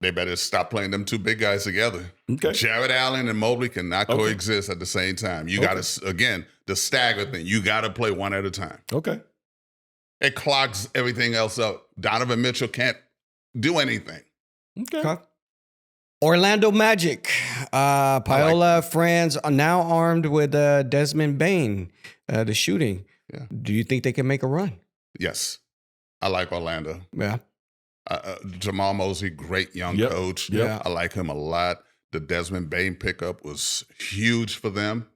They better stop playing them 2 big guys together.
Okay.
Jared Allen and Mobley cannot coexist at the same time. You got to, again, the stagger thing. You got to play one at a time.
Okay.
It clogs everything else up. Donovan Mitchell can't do anything.
Okay.
Orlando Magic. Paola Franz are now armed with Desmond Bain, the shooting.
Yeah.
Do you think they can make a run?
Yes. I like Orlando.
Yeah.
Jamal Mosley, great young coach.
Yeah.
I like him a lot. The Desmond Bain pickup was huge for them.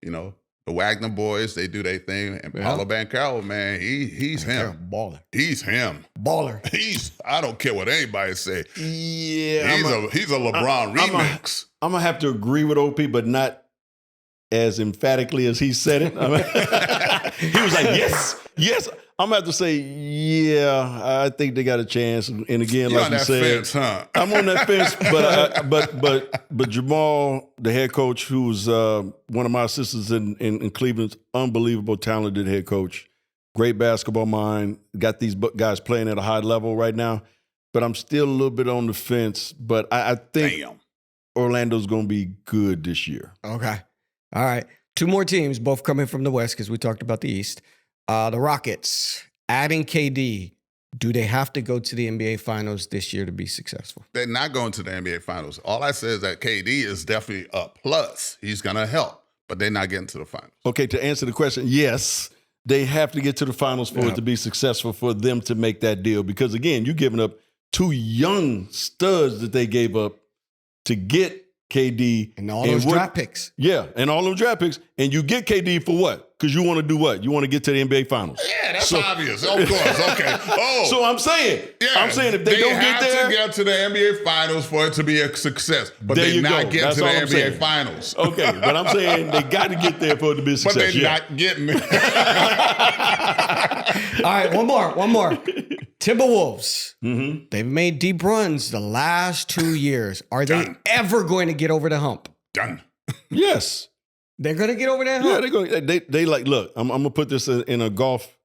You know, the Wagner boys, they do their thing. And Paulo Banchero, man, he's him.
Baller.
He's him.
Baller.
I don't care what anybody say.
Yeah,
He's a LeBron remix.
I'm gonna have to agree with OP, but not as emphatically as he said it. He was like, yes. I'm gonna have to say, yeah, I think they got a chance. And again,
You're
like
on
you
that
said,
fence, huh?
I'm on that fence. But Jamal, the head coach, who's one of my assistants in Cleveland, unbelievable, talented head coach, great basketball mind. Got these guys playing at a high level right now. But I'm still a little bit on the fence. But I think Orlando's going to be good this year.
Okay. All right. 2 more teams, both coming from the West because we talked about the East. The Rockets, adding KD, do they have to go to the NBA Finals this year to be successful?
They're not going to the NBA Finals. All I say is that KD is definitely a plus. He's going to help, but they're not getting to the finals.
Okay, to answer the question, yes, they have to get to the finals for it to be successful for them to make that deal. Because, again, you're giving up 2 young studs that they gave up to get KD.
And all those draft picks.
Yeah, and all those draft picks. And you get KD for what? Because you want to do what? You want to get to the NBA Finals.
Yeah, that's obvious. Of course. Okay. Oh.
So I'm saying if they don't get there.
They have to get to the NBA Finals for it to be a success. But they're not getting to the NBA Finals.
Okay, but I'm saying they got to get there for it to be a success.
But they're not getting it.
All right, one more. Timberwolves. Mm-hmm. They've made deep runs the last 2 years. Are they ever going to get over the hump?
Done.
Yes.
They're going to get over that hump?
Yeah, they're going. They like, look, I'm going to put this in a golf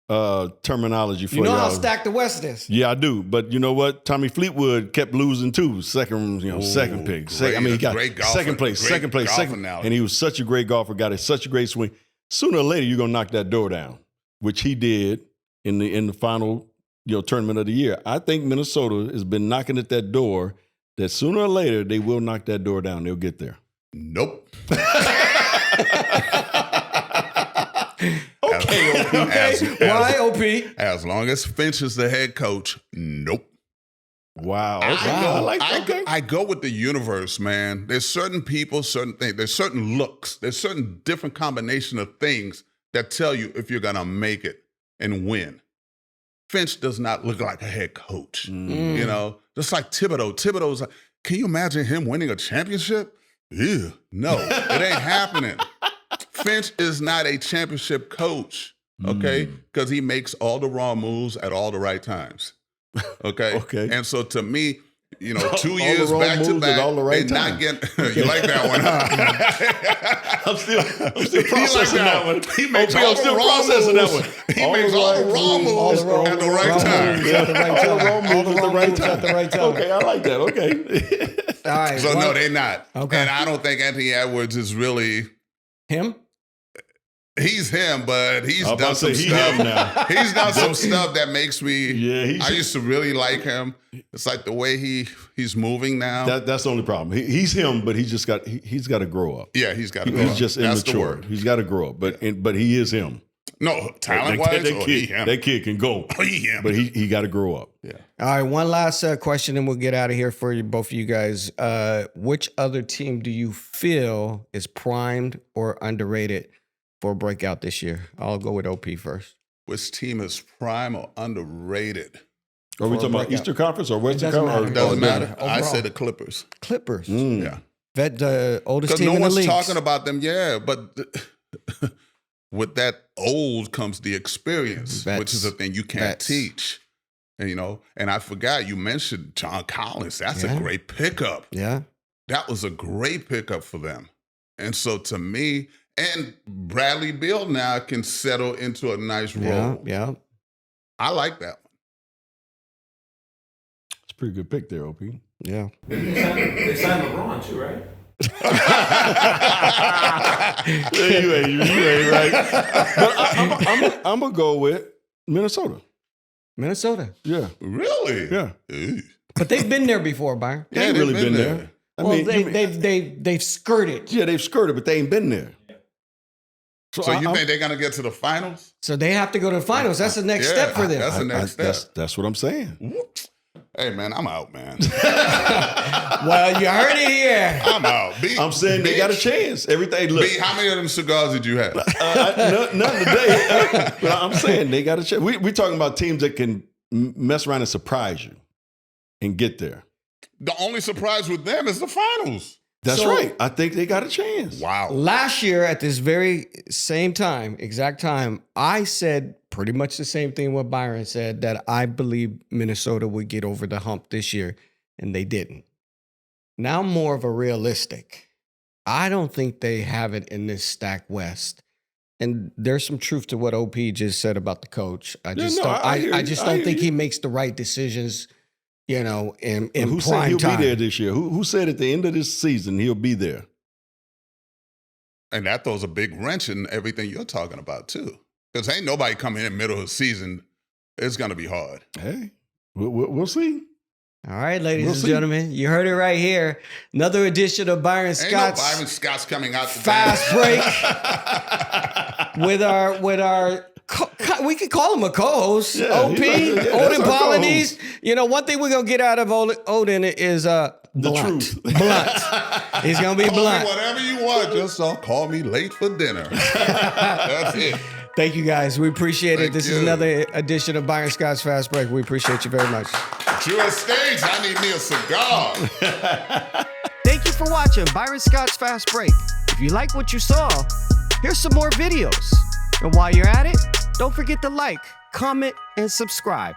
terminology for you.
You know how stacked the West is.
Yeah, I do. But you know what? Tommy Fleetwood kept losing too. Second pick. He got second place. And he was such a great golfer, got such a great swing. Sooner or later, you're going to knock that door down, which he did in the final tournament of the year. I think Minnesota has been knocking at that door that sooner or later they will knock that door down. They'll get there.
Nope.
Okay, OP. Why, OP?
As long as Finch is the head coach, nope.
Wow. Okay.
I go with the universe, man. There's certain people, certain things. There's certain looks. There's certain different combination of things that tell you if you're going to make it and win. Finch does not look like a head coach. Just like Thibodeau. Thibodeau's like, can you imagine him winning a championship? Ew, no, it ain't happening. Finch is not a championship coach, okay? Because he makes all the wrong moves at all the right times, okay?
Okay.
And so to me, 2 years back to back, they're not getting. You like that one, huh?
I'm still processing that one.
He makes all the wrong moves. He makes all the wrong moves at the right time.
All the wrong moves at the right time. Okay, I like that. Okay.
All right.
So no, they're not.
Okay.
And I don't think Anthony Edwards is really
him.
He's him, but he's done some stuff.
Now.
He's done some stuff that makes me.
Yeah,
I used to really like him. It's like the way he's moving now.
That's the only problem. He's him, but he's got to grow up.
Yeah, he's got to grow up.
He's just immature. He's got to grow up, but he is him.
No, talent-wise,
that kid can go. But he got to grow up.
Yeah.
All right, one last question, and we'll get out of here for both of you guys. Which other team do you feel is primed or underrated for a breakout this year? I'll go with OP first.
Which team is prime or underrated?
Are we talking about Eastern Conference or Western
It
Conference?
Doesn't matter.
Overall.
I say the Clippers.
Clippers.
Yeah.
The oldest team
no
in the league.
one's talking about them, but with that old comes the experience, which is a thing you can't teach. And I forgot you mentioned John Collins. That's a great pickup.
Yeah.
That was a great pickup for them. And so to me, and Bradley Beal now can settle into a nice role.
Yeah.
I like that one.
It's a pretty good pick there, OP.
Yeah.
They signed LeBron too, right?
You ain't right. But I'm gonna go with Minnesota.
Minnesota.
Yeah.
Really?
Yeah.
But they've been there before, Byron.
They ain't
they've
really been there. I
Well,
mean,
they've skirted.
yeah, they've skirted, but they ain't been there.
So you think they're going to get to the finals?
So they have to go to the finals. That's the next step for them.
That's the next step.
That's what I'm saying.
Hey, man, I'm out, man.
Well, you heard it here.
I'm out.
I'm saying they got a chance. Everything. Look,
B, how many of them cigars did you have?
none today. But I'm saying they got a chance. We're talking about teams that can mess around and surprise you and get there.
The only surprise with them is the finals.
That's
So-
right. I think they got a chance.
Wow.
Last year at this very same time, exact time, I said pretty much the same thing what Byron said, that I believe Minnesota would get over the hump this year, and they didn't. Now I'm more of a realistic. I don't think they have it in this stacked West. And there's some truth to what OP just said about the coach. I just don't think he makes the right decisions, you know, in
Who said
prime
he'll
time.
be there this year? Who said at the end of this season he'll be there?
And that throws a big wrench in everything you're talking about, too. Because ain't nobody coming in the middle of the season. It's going to be hard.
Hey, we'll see.
All right, ladies
We'll
and
see.
gentlemen, you heard it right here. Another edition of Byron
Ain't no
Scott's
Byron Scott's coming out today.
Fast Break with our we could call him a co-host.
Yeah,
OP,
he's like- yeah,
Olden
that's our
Polynice. You know, one thing we're gonna get out of Olden is blunt.
truth.
Blunt. He's gonna be
Call me
blunt.
whatever you want. Just call me late for dinner. That's it.
Thank you guys. We appreciate it.
Thank
This
you.
is another edition of Byron Scott's Fast Break. We appreciate you very much.
US Stage, I need me a cigar.
Thank you for watching Byron Scott's Fast Break. If you like what you saw, here's some more videos. And while you're at it, don't forget to like, comment, and subscribe.